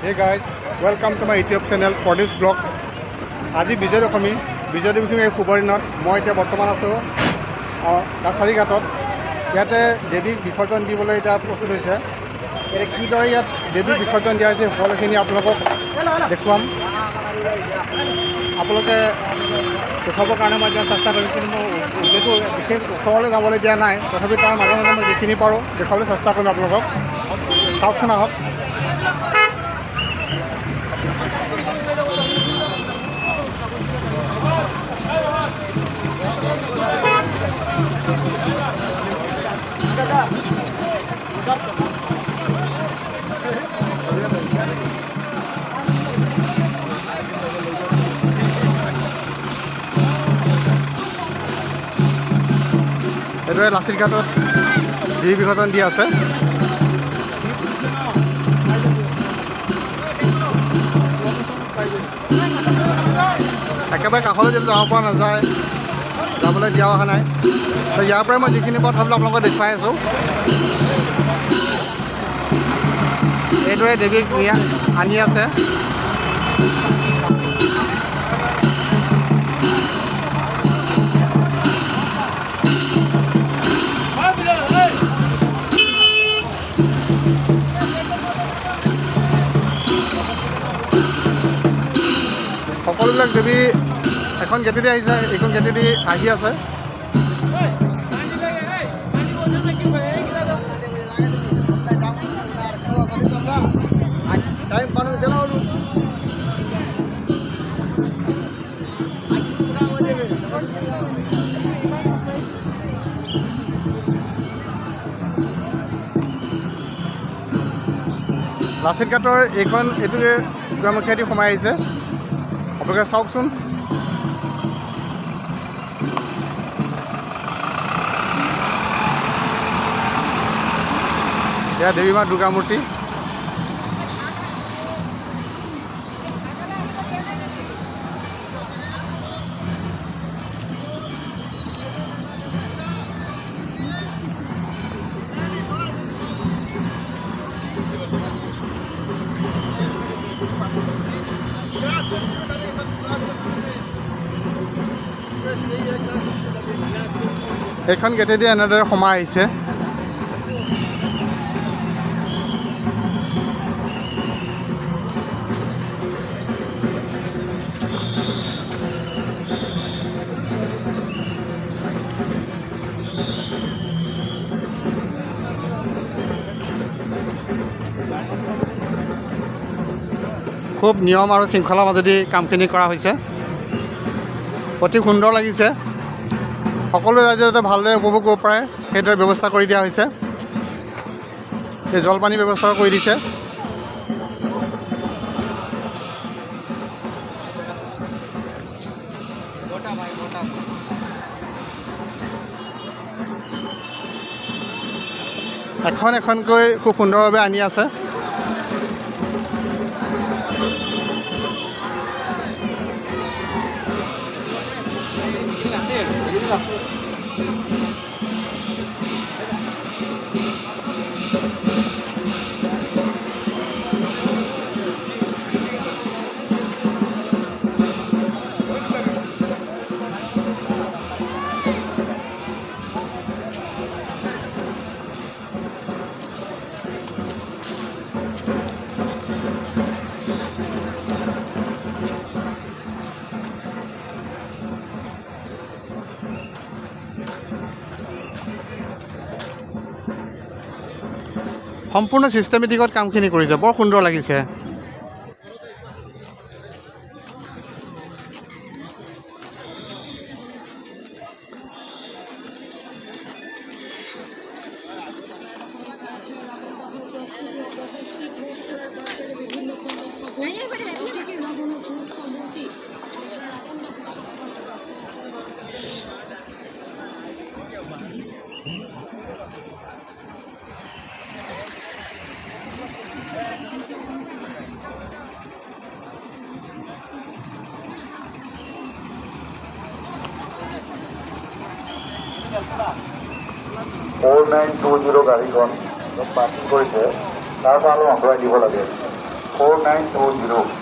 Hey guys, welcome to my YouTube channel Produce Blog. আজি বিজয় দশমী এই শুভ দিনত মই এতিয়া বৰ্তমান আছোঁ কাছাৰী ঘাটত। ইয়াতে দেৱীক বিসৰ্জন দিবলৈ এতিয়া প্ৰস্তুত হৈছে। এতিয়া কিদৰে ইয়াত দেৱীক বিসৰ্জন দিয়া হৈছে সকলোখিনি আপোনালোকক দেখুৱাম। আপোনালোকে দেখুৱাবৰ কাৰণে মই এতিয়া চেষ্টা কৰিম, কিন্তু মই যিহেতু বিশেষ ওচৰলৈ যাবলৈ দিয়া নাই, তথাপি তাৰ মাজে মাজে মই যিখিনি পাৰোঁ দেখুৱাবলৈ চেষ্টা কৰিম আপোনালোকক। চাওকচোন আহক। এইদৰে লাচিত ঘাটত দেৱী বিসৰ্জন দি আছে। একেবাৰে কাষলৈ যদি যাব পৰা নাযায়, যাবলৈ দিয়া অহা নাই, তো ইয়াৰ পৰাই মই যিখিনি পাওঁ তথাপিও আপোনালোকক দেখুৱাই আছোঁ। এইদৰে দেৱীক আনি আছে। সকলোবিলাক দেৱী এখন গেটেদি আহিছে, এইখন গেটেদি আহি আছে। লাচিত ঘাটৰ এইটোৱে দুৱাৰমুখেদি সোমাই আহিছে। আপোনালোকে চাওকচোন। এয়া দেৱী মা দুৰ্গা মূৰ্তি। এইখন গেটেদি এনেদৰে সোমাই আহিছে। খুব নিয়ম আৰু শৃংখলাৰ মাজেদি কামখিনি কৰা হৈছে। অতি সুন্দৰ লাগিছে। সকলো ৰাইজে যাতে ভালদৰে উপভোগ কৰিব পাৰে সেইদৰে ব্যৱস্থা কৰি দিয়া হৈছে। এই জলপানী ব্যৱস্থা কৰি দিছে। এখন এখনকৈ খুব সুন্দৰভাৱে আনি আছে। সম্পূৰ্ণ ছিষ্টেমেটিকত কামখিনি কৰিছে, বৰ সুন্দৰ লাগিছে। (4920) গাড়ীখন পাৰ্কিং কৰিছে, তাৰ পৰা অলপ আঁতৰাই দিব লাগে। 4940.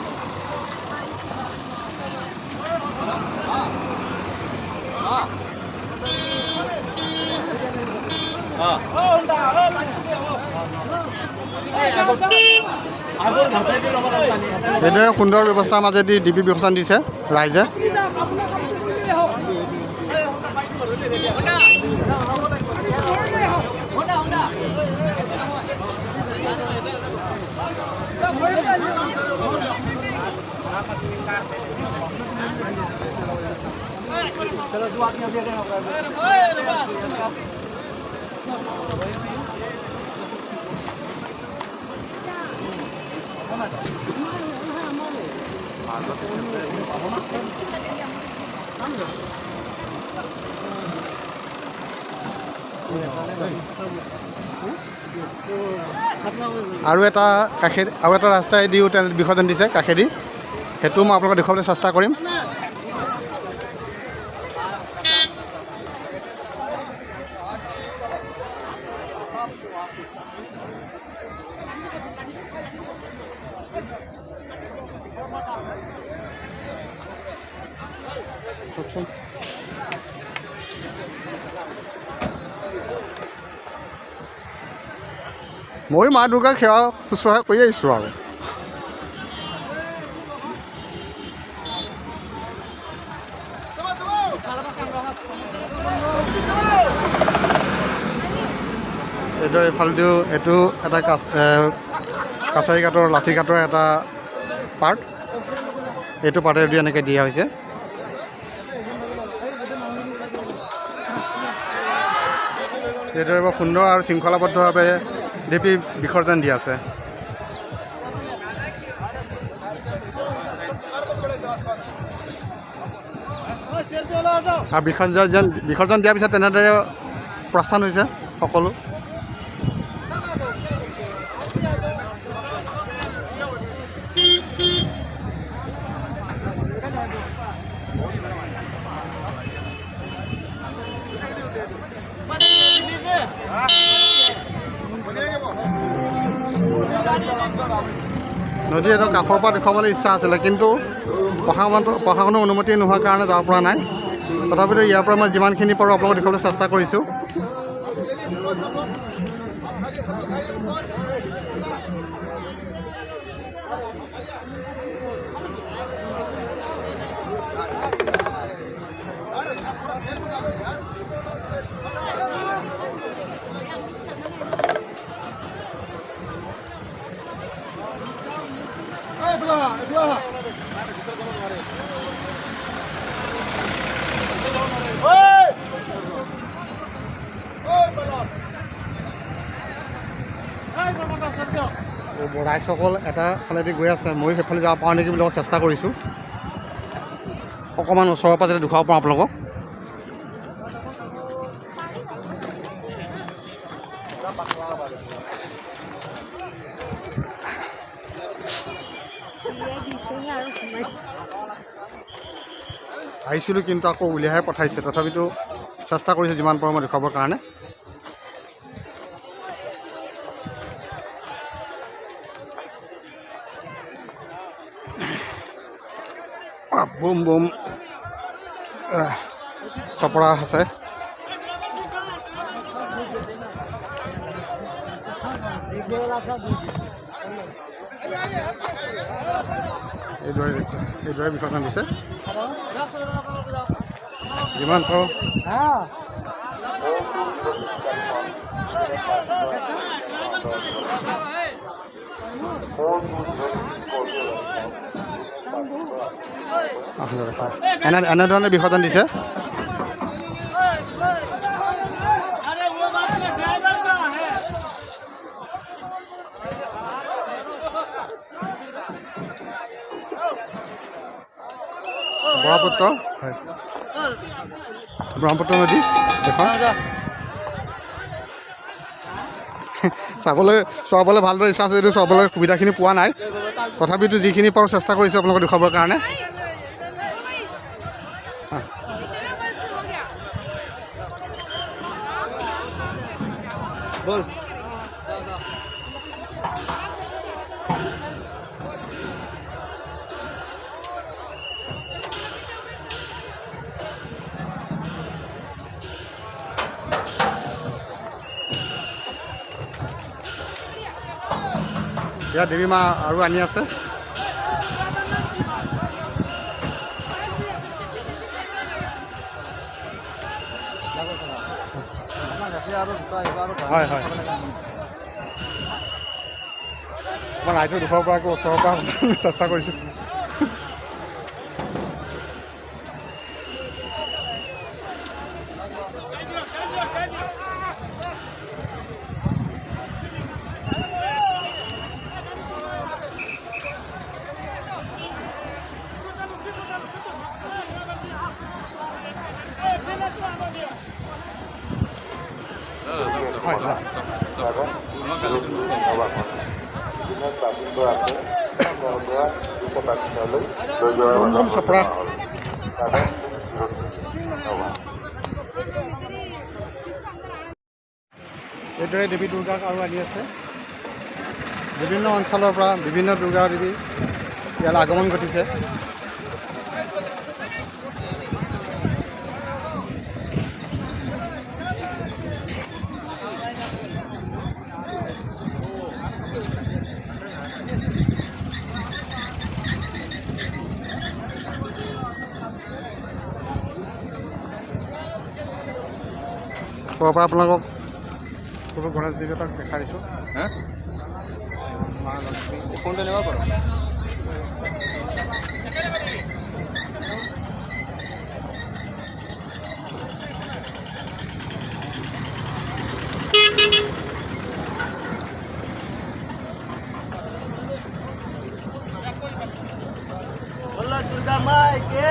এইদৰে সুন্দৰ ব্যৱস্থাৰ মাজেদি ডিবি বিসৰ্জন দিছে ৰাইজে। আৰু এটা ৰাস্তাইদিও বিসৰ্জন দিছে কাষেদি, সেইটো মই আপোনালোকক দেখুৱাবলৈ চেষ্টা কৰিম। মই মা দুৰ্গাক সেৱা শুশ্ৰূষা কৰি আহিছোঁ আৰু এইদৰে এইফালেদিও এইটো এটা কাছাৰী ঘাটৰ লাচি ঘাটৰ এটা পাৰ্ট, এইটো পাৰ্টেদি এনেকৈ দিয়া হৈছে। এইদৰে বৰ সুন্দৰ আৰু শৃংখলাবদ্ধভাৱে দেৱী বিসৰ্জন দি আছে। আৰু বিসৰ্জন দিয়াৰ পিছত তেনেদৰে প্ৰস্থান হৈছে সকলো। নদীৰ এইটো কাষৰ পৰা দেখুৱাবলৈ ইচ্ছা আছিলে, কিন্তু প্ৰশাসনৰ অনুমতি নোহোৱাৰ কাৰণে যাব পৰা নাই। তথাপিতো ইয়াৰ পৰা মই যিমানখিনি পাৰোঁ আপোনালোকক দেখুৱাবলৈ চেষ্টা কৰিছোঁ। ৰাইজসকল এটা ফালেদি গৈ আছে, মই সেইফালে যাব পাৰোঁ নেকি বুলি চেষ্টা কৰিছোঁ। অকণমান ওচৰৰ পৰা যাতে দেখুৱাব পাৰোঁ আপোনালোকক। আহিছিলোঁ কিন্তু আকৌ উলিয়াইহে পঠাইছে, তথাপিতো চেষ্টা কৰিছোঁ যিমান পাৰোঁ মই দেখুৱাবৰ কাৰণে। বুম বুম চপৰা আছে। এইদৰে বিসৰ্জন দিছে যিমান পাৰোঁ। এনেধৰণে বিসৰ্জন দিছে। ব্ৰহ্মপুত্ৰ, হয় ব্ৰহ্মপুত্ৰ নদী এখন চোৱাবলৈ ভালদৰে ইচ্ছা আছে যদিও চাবলৈ সুবিধাখিনি পোৱা নাই। তথাপিতো যিখিনি পাৰোঁ চেষ্টা কৰিছোঁ আপোনালোকক দেখুৱাবৰ কাৰণে। ইয়াত দেৱী মা আৰু আনি আছে। হয় হয়, মই ৰাইজৰ দুখৰ পৰা ওচৰৰ পৰা চেষ্টা কৰিছোঁ। হয় হয়, চপৰা এইদৰে দেৱী দুৰ্গাক আৰু আনি আছে। বিভিন্ন অঞ্চলৰ পৰা বিভিন্ন দুৰ্গা দেৱী ইয়ালৈ আগমন ঘটিছে। ওচৰৰ পৰা আপোনালোকক গণেশ দেৱতাক দেখাই দিছোঁ। ফোনটো নেব পাৰোঁ। দুৰ্গা মাইকে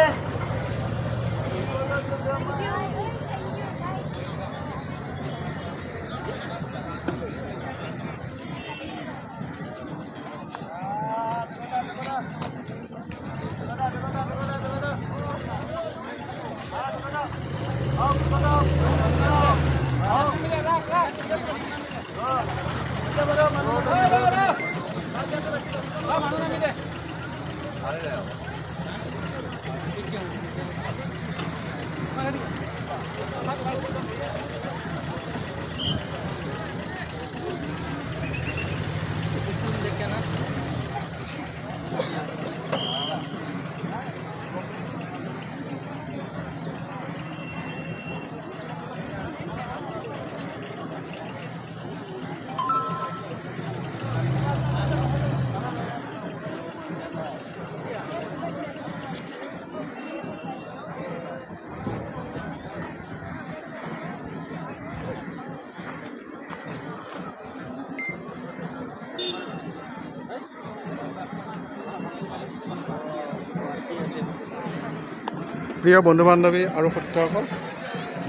প্ৰিয় বন্ধু বান্ধৱী আৰু সতীৰ্থসকল,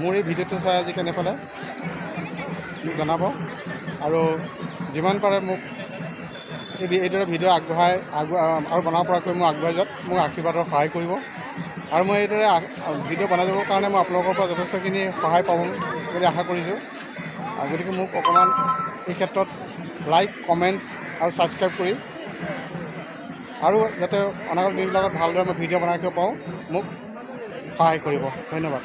মোৰ এই ভিডিঅ'টো চাই আজি কেনে পালে মোক জনাব, আৰু যিমান পাৰে মোক এইদৰে ভিডিঅ' আগবঢ়াই আৰু বনাব পৰাকৈ মোক আগবঢ়াই যাওক, মোক আশীৰ্বাদৰ সহায় কৰিব। আৰু মই এইদৰে ভিডিঅ' বনাই যাবৰ কাৰণে মই আপোনালোকৰ পৰা যথেষ্টখিনি সহায় পাম বুলি আশা কৰিছোঁ। গতিকে মোক অকণমান এই ক্ষেত্ৰত লাইক, কমেণ্টছ আৰু ছাবস্ক্ৰাইব কৰি, আৰু যাতে অনাগত দিনবিলাকত ভালদৰে মই ভিডিঅ' বনাই ৰাখিব পাৰোঁ, মোক সহায় কৰিব। ধন্যবাদ।